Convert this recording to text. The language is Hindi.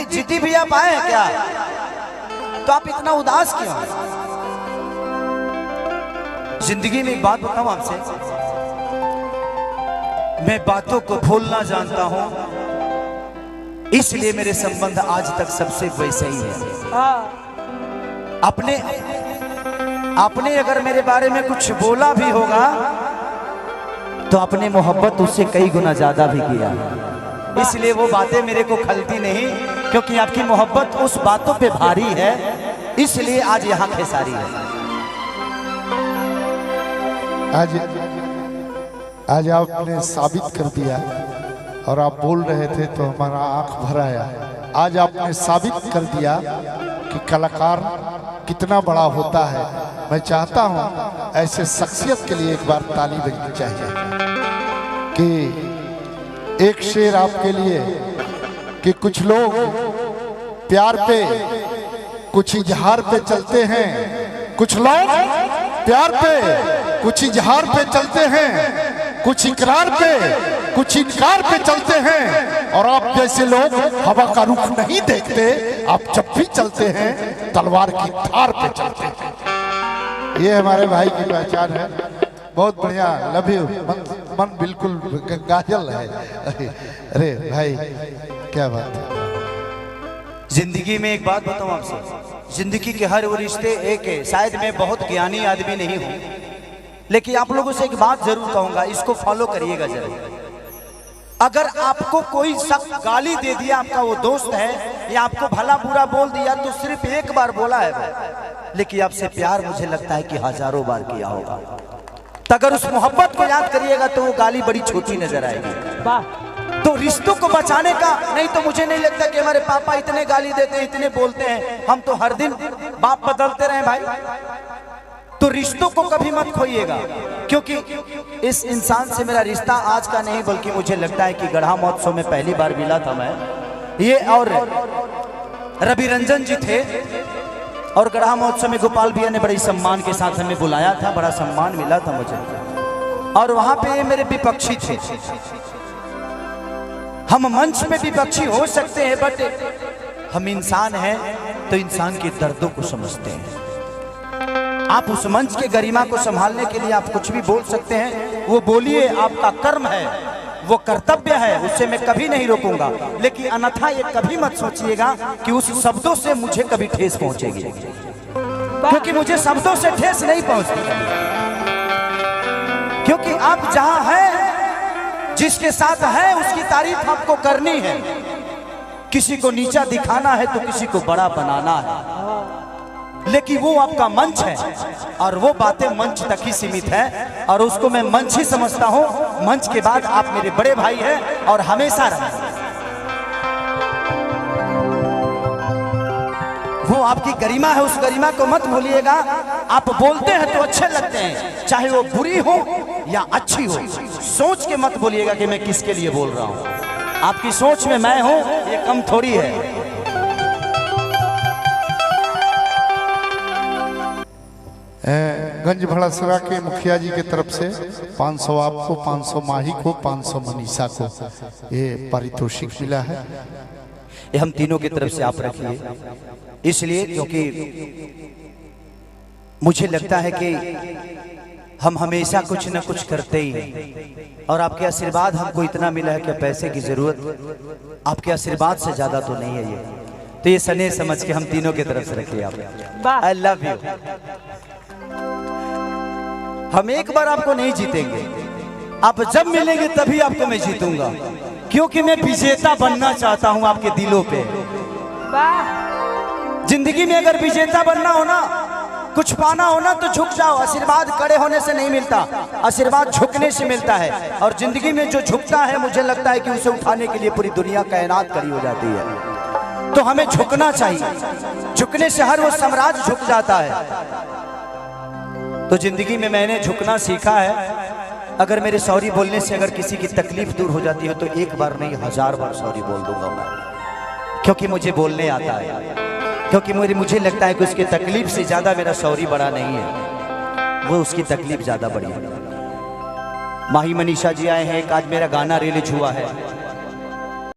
जीती भी आप आए हैं क्या? तो आप इतना उदास क्यों हैं? जिंदगी में एक बात बताऊं आपसे, मैं बातों को भूलना जानता हूं, इसलिए मेरे संबंध आज तक सबसे वैसे ही है। आपने अगर मेरे बारे में कुछ बोला भी होगा तो अपनी मोहब्बत उससे कई गुना ज्यादा भी किया, इसलिए वो बातें मेरे को खलती नहीं, क्योंकि आपकी मोहब्बत उस बातों पे भारी है, इसलिए आज यहाँ खेसारी है। आज आपने साबित कर दिया, और आप बोल रहे थे तो हमारा आंख भर आया। आज आपने साबित कर दिया कि कलाकार कितना बड़ा होता है। मैं चाहता हूं ऐसे शख्सियत के लिए एक बार ताली बजनी चाहिए कि एक शेर आपके लिए कि कुछ लोग प्यार पे कुछ इजहार पे चलते हैं, कुछ लोग प्यार पे कुछ इजहार पे चलते हैं, कुछ इकरार पे कुछ इनकार पे चलते हैं, और आप जैसे लोग हवा का रुख नहीं देखते, आप जब भी चलते हैं तलवार की धार पे चलते हैं। ये हमारे भाई की पहचान है। बहुत बढ़िया, लव यू। मन बिल्कुल गाजल है। अरे भाई क्या बात है। जिंदगी में एक बात बताऊं आपसे, जिंदगी के हर वो रिश्ते एक है। शायद मैं बहुत ज्ञानी आदमी नहीं हूं, लेकिन आप लोगों से एक बात जरूर कहूंगा, इसको फॉलो करिएगा जरूर। अगर आपको कोई शख्स गाली दे दिया, आपका वो दोस्त है, या आपको भला बुरा बोल दिया, तो सिर्फ एक बार बोला है भाई, लेकिन आपसे प्यार मुझे लगता है कि हजारों बार किया होगा। तो अगर उस मोहब्बत को याद करिएगा तो वो गाली बड़ी छोटी नजर आएगी। तो रिश्तों को बचाने का नहीं, तो मुझे नहीं लगता कि हमारे पापा इतने गाली देते हैं, इतने बोलते हैं, हम तो हर दिन बाप बदलते रहे भाई। तो रिश्तों को कभी मत खोइएगा, क्योंकि इस इंसान से मेरा रिश्ता आज का नहीं, बल्कि मुझे लगता है कि गढ़ा महोत्सव में पहली बार मिला था मैं, ये और रवि रंजन जी थे, और गढ़ा महोत्सव में गोपाल भैया ने बड़े सम्मान के साथ हमें बुलाया था, बड़ा सम्मान मिला था मुझे, और वहां पे मेरे विपक्षी थे। हम मंच में विपक्षी हो सकते हैं, बट हम इंसान हैं तो इंसान के दर्दों को समझते हैं। आप उस मंच के गरिमा को संभालने के लिए आप कुछ भी बोल सकते हैं, वो बोलिए, आपका कर्म है, वो कर्तव्य है, उससे मैं कभी नहीं रोकूंगा, लेकिन अन्यथा ये कभी मत सोचिएगा कि उस शब्दों से मुझे कभी ठेस पहुंचेगी, क्योंकि मुझे शब्दों से ठेस नहीं पहुंचती। क्योंकि आप जहां हैं, जिसके साथ है, उसकी तारीफ आपको करनी है। किसी को नीचा दिखाना है तो किसी को बड़ा बनाना है, लेकिन वो आपका मंच है, और वो बातें मंच तक ही सीमित है, और उसको मैं मंच ही समझता हूं। मंच के बाद आप मेरे बड़े भाई हैं और हमेशा रहें। वो आपकी गरिमा है, उस गरिमा को मत भूलिएगा। आप बोलते हैं तो अच्छे लगते हैं, चाहे वो बुरी हो या अच्छी हो, सोच के मत बोलिएगा कि मैं किसके लिए बोल रहा हूं। आपकी सोच में मैं हूं, ये कम थोड़ी है। गंज भड़ासरा के मुखिया जी की तरफ से 500 आपको, 500 माही को, 500 मनीषा को ये पारितोषिक मिला है। ये हम तीनों की तरफ से आप रखिए, इसलिए क्योंकि मुझे लगता है कि हम हमेशा कुछ न कुछ करते ही हैं, और आपके आशीर्वाद हमको इतना मिला है कि पैसे की जरूरत आपके आशीर्वाद से ज्यादा तो नहीं है ये। तो ये स्नेह समझ के हम तीनों की तरफ से रखिए आप। I love you. हम एक बार आपको नहीं जीतेंगे, आप जब मिलेंगे तभी आपको मैं जीतूंगा, क्योंकि मैं विजेता बनना चाहता हूं आपके दिलों पे। जिंदगी में अगर विजेता बनना हो ना, कुछ पाना हो ना, तो झुक जाओ। आशीर्वाद खड़े होने से नहीं मिलता, आशीर्वाद झुकने से मिलता है। और जिंदगी में जो झुकता है, मुझे लगता है कि उसे उठाने के लिए पूरी दुनिया कायनात खड़ी हो जाती है। तो हमें झुकना चाहिए, झुकने से हर वो साम्राज्य झुक जाता है। तो जिंदगी में मैंने झुकना सीखा है। अगर मेरे सॉरी बोलने से अगर किसी की तकलीफ दूर हो जाती है, तो एक बार नहीं 1000 बार सॉरी बोल दूंगा मैं, क्योंकि मुझे बोलने आता है। क्योंकि मुझे लगता है कि उसकी तकलीफ से ज्यादा मेरा सॉरी बड़ा नहीं है, वो उसकी तकलीफ ज्यादा बड़ी है। माही मनीषा जी आए हैं, एक आज मेरा गाना रिलीज हुआ है,